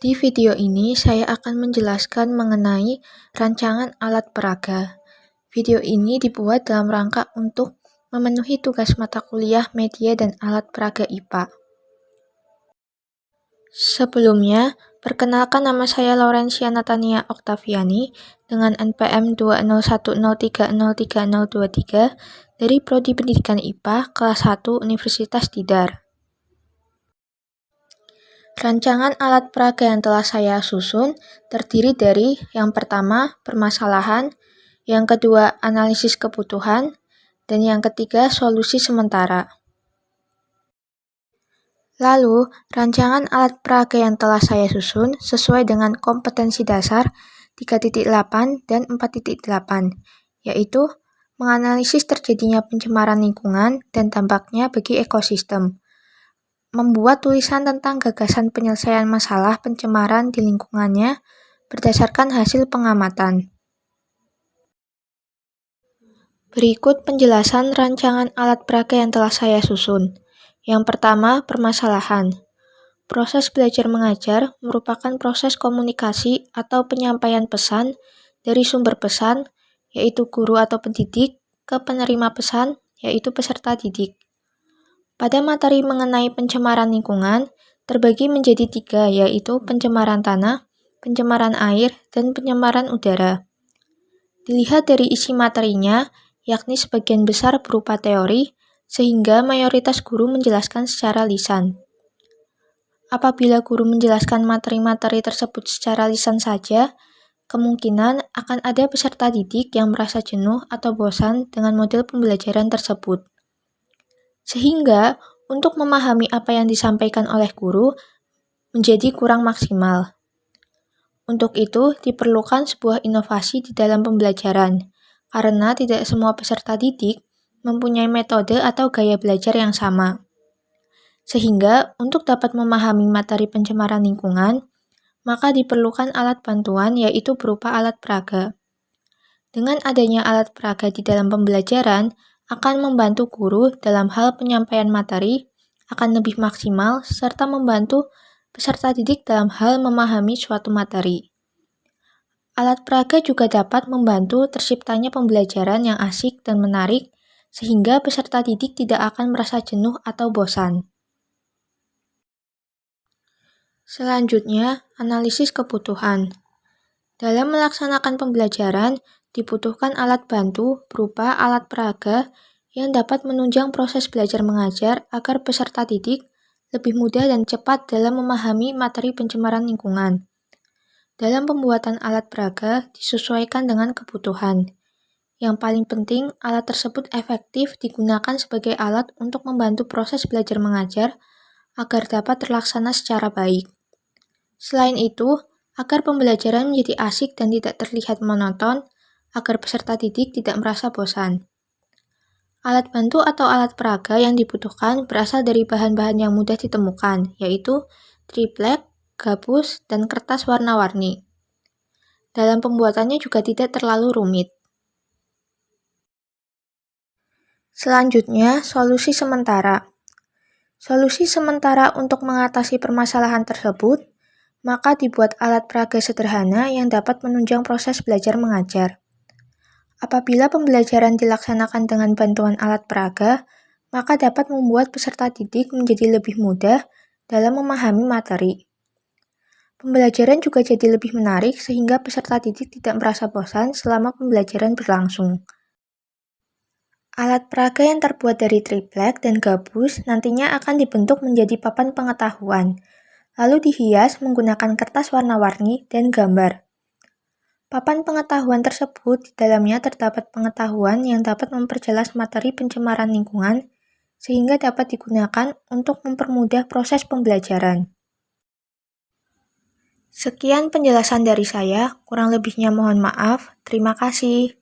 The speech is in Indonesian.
Di video ini saya akan menjelaskan mengenai rancangan alat peraga. Video ini dibuat dalam rangka untuk memenuhi tugas mata kuliah Media dan Alat Peraga IPA. Sebelumnya, perkenalkan nama saya Laurencia Natania Oktaviani dengan NPM 20103030323 dari Prodi Pendidikan IPA kelas 1 Universitas Tidar. Rancangan alat peraga yang telah saya susun terdiri dari yang pertama, permasalahan, yang kedua, analisis kebutuhan, dan yang ketiga, solusi sementara. Lalu, rancangan alat peraga yang telah saya susun sesuai dengan kompetensi dasar 3.8 dan 4.8, yaitu menganalisis terjadinya pencemaran lingkungan dan dampaknya bagi ekosistem, membuat tulisan tentang gagasan penyelesaian masalah pencemaran di lingkungannya berdasarkan hasil pengamatan. Berikut penjelasan rancangan alat peraga yang telah saya susun. Yang pertama, permasalahan. Proses belajar mengajar merupakan proses komunikasi atau penyampaian pesan dari sumber pesan, yaitu guru atau pendidik, ke penerima pesan, yaitu peserta didik. Pada materi mengenai pencemaran lingkungan, terbagi menjadi 3, yaitu pencemaran tanah, pencemaran air, dan pencemaran udara. Dilihat dari isi materinya, yakni sebagian besar berupa teori, sehingga mayoritas guru menjelaskan secara lisan. Apabila guru menjelaskan materi-materi tersebut secara lisan saja, kemungkinan akan ada peserta didik yang merasa jenuh atau bosan dengan model pembelajaran tersebut. Sehingga, untuk memahami apa yang disampaikan oleh guru menjadi kurang maksimal. Untuk itu, diperlukan sebuah inovasi di dalam pembelajaran, karena tidak semua peserta didik mempunyai metode atau gaya belajar yang sama. Sehingga, untuk dapat memahami materi pencemaran lingkungan, maka diperlukan alat bantuan yaitu berupa alat peraga. Dengan adanya alat peraga di dalam pembelajaran, akan membantu guru dalam hal penyampaian materi, akan lebih maksimal, serta membantu peserta didik dalam hal memahami suatu materi. Alat peraga juga dapat membantu terciptanya pembelajaran yang asik dan menarik, sehingga peserta didik tidak akan merasa jenuh atau bosan. Selanjutnya, analisis kebutuhan. Dalam melaksanakan pembelajaran, dibutuhkan alat bantu berupa alat peraga yang dapat menunjang proses belajar mengajar agar peserta didik lebih mudah dan cepat dalam memahami materi pencemaran lingkungan. Dalam pembuatan alat peraga disesuaikan dengan kebutuhan. Yang paling penting, alat tersebut efektif digunakan sebagai alat untuk membantu proses belajar mengajar agar dapat terlaksana secara baik. Selain itu, agar pembelajaran menjadi asik dan tidak terlihat monoton, agar peserta didik tidak merasa bosan. Alat bantu atau alat peraga yang dibutuhkan berasal dari bahan-bahan yang mudah ditemukan, yaitu triplek, gabus, dan kertas warna-warni. Dalam pembuatannya juga tidak terlalu rumit. Selanjutnya, solusi sementara. Solusi sementara untuk mengatasi permasalahan tersebut, maka dibuat alat peraga sederhana yang dapat menunjang proses belajar mengajar. Apabila pembelajaran dilaksanakan dengan bantuan alat peraga, maka dapat membuat peserta didik menjadi lebih mudah dalam memahami materi. Pembelajaran juga jadi lebih menarik sehingga peserta didik tidak merasa bosan selama pembelajaran berlangsung. Alat peraga yang terbuat dari triplek dan gabus nantinya akan dibentuk menjadi papan pengetahuan, lalu dihias menggunakan kertas warna-warni dan gambar. Papan pengetahuan tersebut di dalamnya terdapat pengetahuan yang dapat memperjelas materi pencemaran lingkungan, sehingga dapat digunakan untuk mempermudah proses pembelajaran. Sekian penjelasan dari saya, kurang lebihnya mohon maaf. Terima kasih.